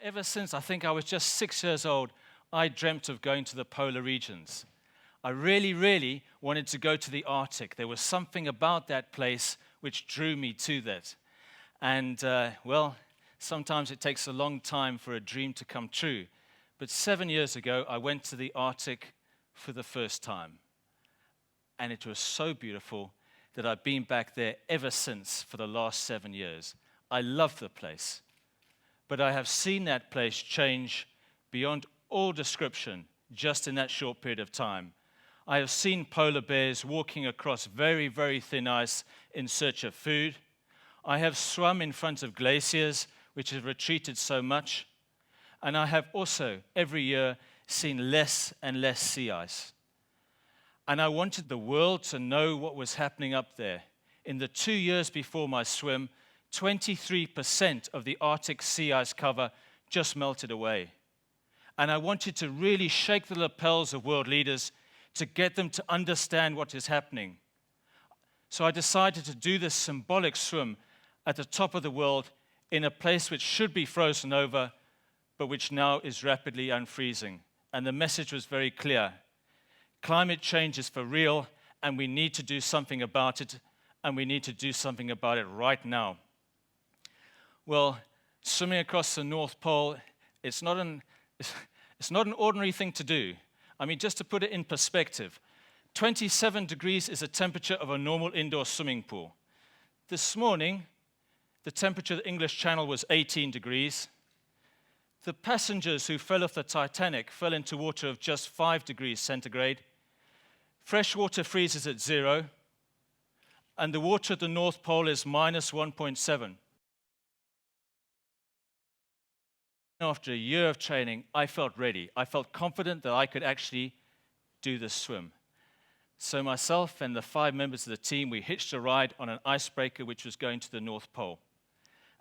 ever since I think I was just 6 years old, I dreamt of going to the polar regions. I really, really wanted to go to the Arctic. There was something about that place which drew me to that. And, well, sometimes it takes a long time for a dream to come true. But 7 years ago, I went to the Arctic for the first time. And it was so beautiful that I've been back there ever since for the last 7 years. I love the place. But I have seen that place change beyond all description just in that short period of time. I have seen polar bears walking across very, very thin ice in search of food. I have swum in front of glaciers, which have retreated so much. And I have also, every year, seen less and less sea ice. And I wanted the world to know what was happening up there. In the 2 years before my swim, 23% of the Arctic sea ice cover just melted away. And I wanted to really shake the lapels of world leaders to get them to understand what is happening. So I decided to do this symbolic swim at the top of the world in a place which should be frozen over, but which now is rapidly unfreezing. And the message was very clear. Climate change is for real, and we need to do something about it, and we need to do something about it right now. Well, swimming across the North Pole, it's not an ordinary thing to do. I mean, just to put it in perspective, 27 degrees is the temperature of a normal indoor swimming pool. This morning, the temperature of the English Channel was 18 degrees. The passengers who fell off the Titanic fell into water of just 5 degrees centigrade. Fresh water freezes at 0, and the water at the North Pole is minus 1.7. After a year of training, I felt ready. I felt confident that I could actually do this swim. So myself and the 5 members of the team, we hitched a ride on an icebreaker which was going to the North Pole.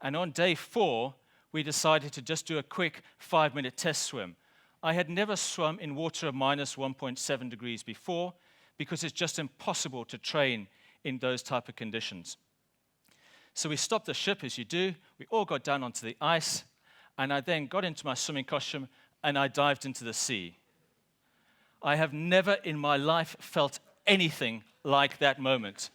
And on day 4, we decided to just do a quick 5-minute test swim. I had never swum in water of minus 1.7 degrees before because it's just impossible to train in those type of conditions. So we stopped the ship, as you do. We all got down onto the ice, and I then got into my swimming costume and I dived into the sea. I have never in my life felt anything like that moment.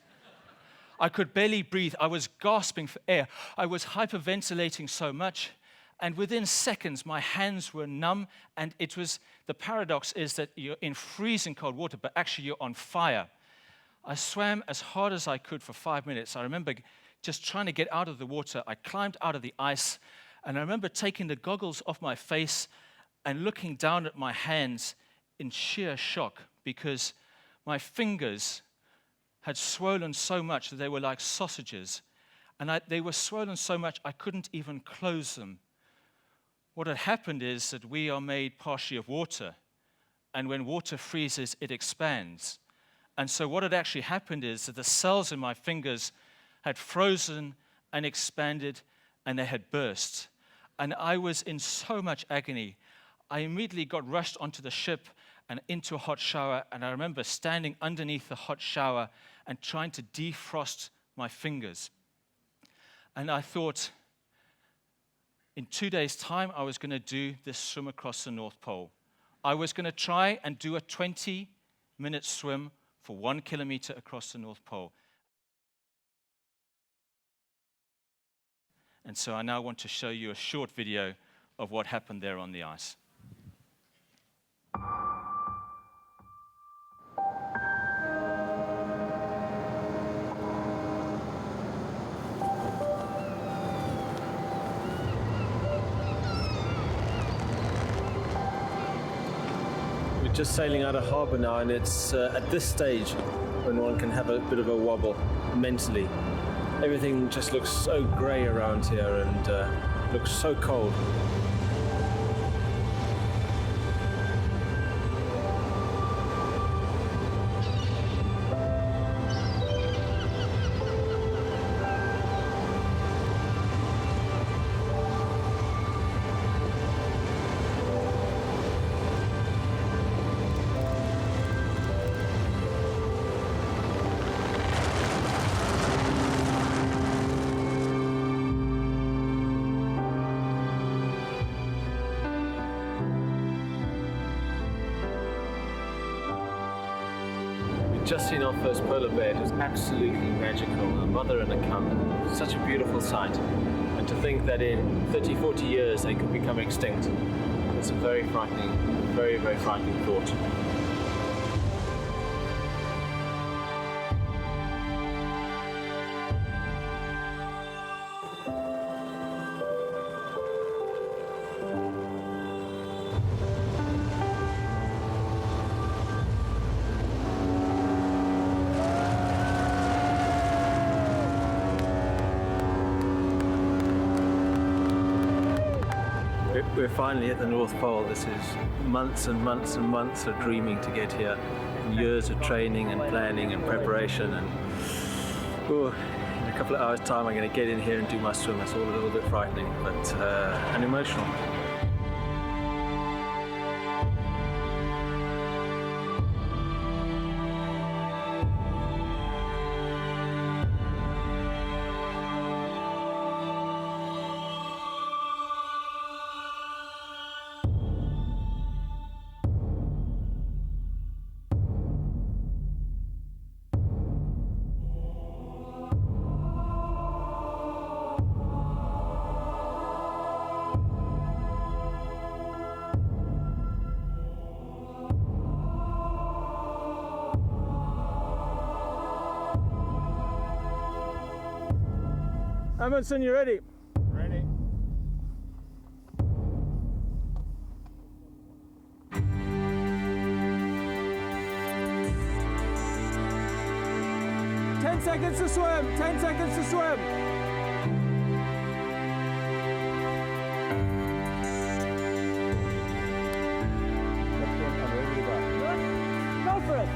I could barely breathe. I was gasping for air. I was hyperventilating so much. And within seconds, my hands were numb. And the paradox is that you're in freezing cold water, but actually you're on fire. I swam as hard as I could for 5 minutes. I remember just trying to get out of the water. I climbed out of the ice. And I remember taking the goggles off my face and looking down at my hands in sheer shock because my fingers had swollen so much that they were like sausages. And they were swollen so much I couldn't even close them. What had happened is that we are made partially of water. And when water freezes, it expands. And so what had actually happened is that the cells in my fingers had frozen and expanded, and they had burst. And I was in so much agony. I immediately got rushed onto the ship and into a hot shower, and I remember standing underneath the hot shower and trying to defrost my fingers. And I thought, in 2 days' time, I was going to do this swim across the North Pole. I was going to try and do a 20-minute swim for 1 kilometer across the North Pole. And so I now want to show you a short video of what happened there on the ice. We're just sailing out of harbour now, and it's at this stage when one can have a bit of a wobble mentally. Everything just looks so grey around here and looks so cold. just seen our first polar bear. It was absolutely magical. A mother and a cub. Such a beautiful sight. And to think that in 30, 40 years they could become extinct. It's a very frightening, very, very frightening thought. We're finally at the North Pole. This is months and months and months of dreaming to get here, and years of training and planning and preparation. And in a couple of hours' time, I'm going to get in here and do my swim. It's all a little bit frightening, but and emotional. Amundsen, you ready? Ready. Ten seconds to swim. 10 seconds to swim. Go for it.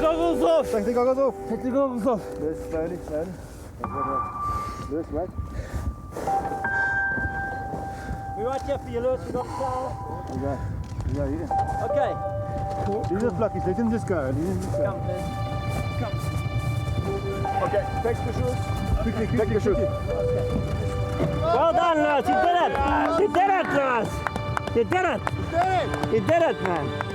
goggles off. Take the goggles off. Take the goggles off. Loose, slowly, slowly. Loose, right? We're right here for you, Lewis. We've got the towel. Here you go. Okay. These are fluffies. Let them just go. Come, Liz. Come. Okay, take the shoes. Quickly, take the shoes. Well done, Lewis. You did it. You did it, Lewis. You did it. You did it, man.